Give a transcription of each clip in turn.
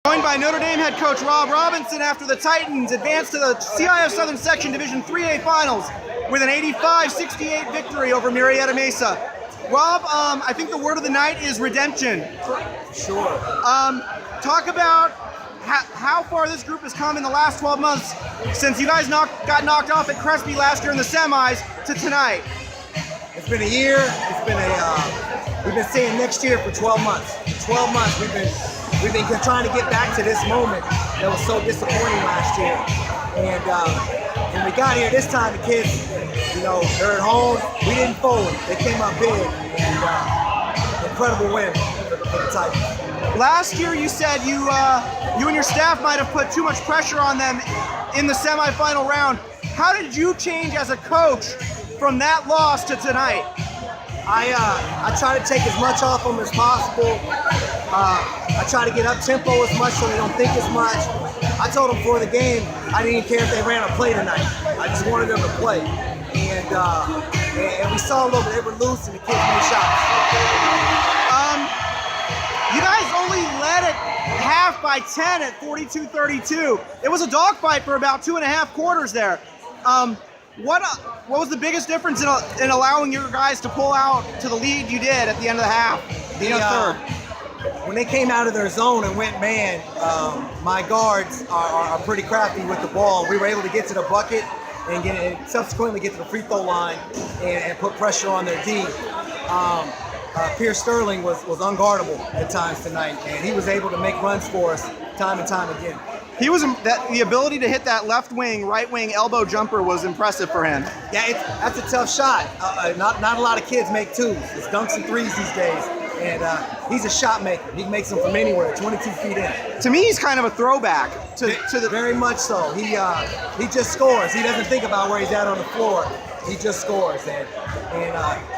Joined by Notre Dame head coach Rob Robinson after the Titans advanced to the CIF Southern Section Division 3A Finals with an 85-68 victory over Murrieta Mesa. Rob, I think the word of the night is redemption. Sure. Talk about how far this group has come in the last 12 months since you guys got knocked off at Crespi last year in the semis to tonight. It's been a year. We've been saying next year for 12 months. 12 months we've been trying to get back to this moment that was so disappointing last year. And when we got here this time, the kids, they're at home. We didn't fold. They came up big, and incredible win for the Titans. Last year, you said you and your staff might have put too much pressure on them in the semifinal round. How did you change as a coach from that loss to tonight? I try to take as much off them as possible. I try to get up tempo as much so they don't think as much. I told them before the game I didn't even care if they ran a play tonight. I just wanted them to play. And we saw a little bit. They were loose and the kids made shots. You guys only led it half by 10 at 42-32. It was a dogfight for about 2.5 quarters there. What was the biggest difference in allowing your guys to pull out to the lead you did at the end of the half? Third. When they came out of their zone and went man, my guards are pretty crafty with the ball. We were able to get to the bucket and subsequently get to the free throw line and put pressure on their D. Pierce Sterling was unguardable at times tonight, and he was able to make runs for us time and time again. He was the ability to hit that left wing, right wing elbow jumper was impressive for him. Yeah, that's a tough shot. Not a lot of kids make twos. It's dunks and threes these days, and he's a shot maker. He makes them from anywhere, 22 feet in. To me, he's kind of a throwback to the. Very much so. He just scores. He doesn't think about where he's at on the floor. He just scores, and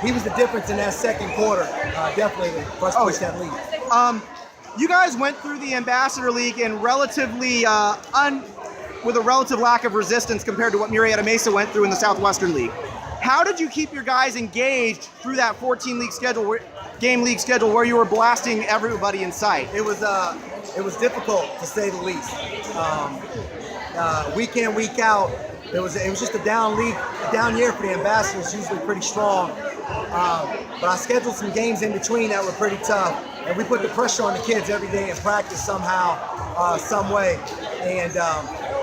he was the difference in that second quarter, definitely for us to push that lead. You guys went through the Ambassador League in relatively with a relative lack of resistance compared to what Murrieta Mesa went through in the Southwestern League. How did you keep your guys engaged through that 14 game league schedule where you were blasting everybody in sight? It was difficult to say the least. Week in, week out. It was just a down year for the Ambassadors, usually pretty strong. But I scheduled some games in between that were pretty tough, and we put the pressure on the kids every day in practice somehow, some way, and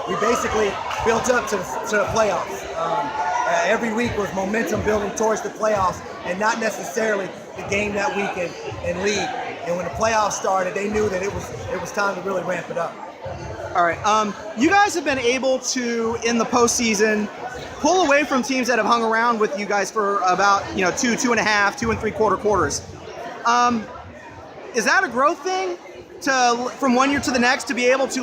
we basically built up to the playoffs. Every week was momentum building towards the playoffs, and not necessarily the game that week in league. And when the playoffs started, they knew that it was time to really ramp it up. All right. You guys have been able to, in the postseason, pull away from teams that have hung around with you guys for about 2.5, 2 3/4 quarters. Is that a growth thing from one year to the next to be able to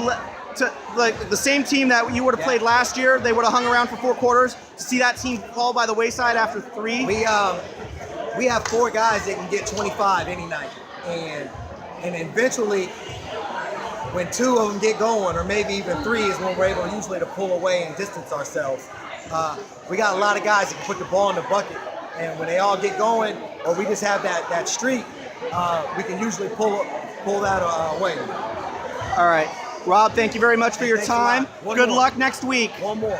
like the same team that you would have played last year, they would have hung around for 4 quarters, to see that team fall by the wayside after 3? We have 4 guys that can get 25 any night, and eventually, when 2 of them get going, or maybe even 3, is when we're able usually to pull away and distance ourselves. We got a lot of guys that can put the ball in the bucket, and when they all get going, or we just have that streak, we can usually pull that away. All right. Rob, thank you very much for your time. Good luck next week. One more.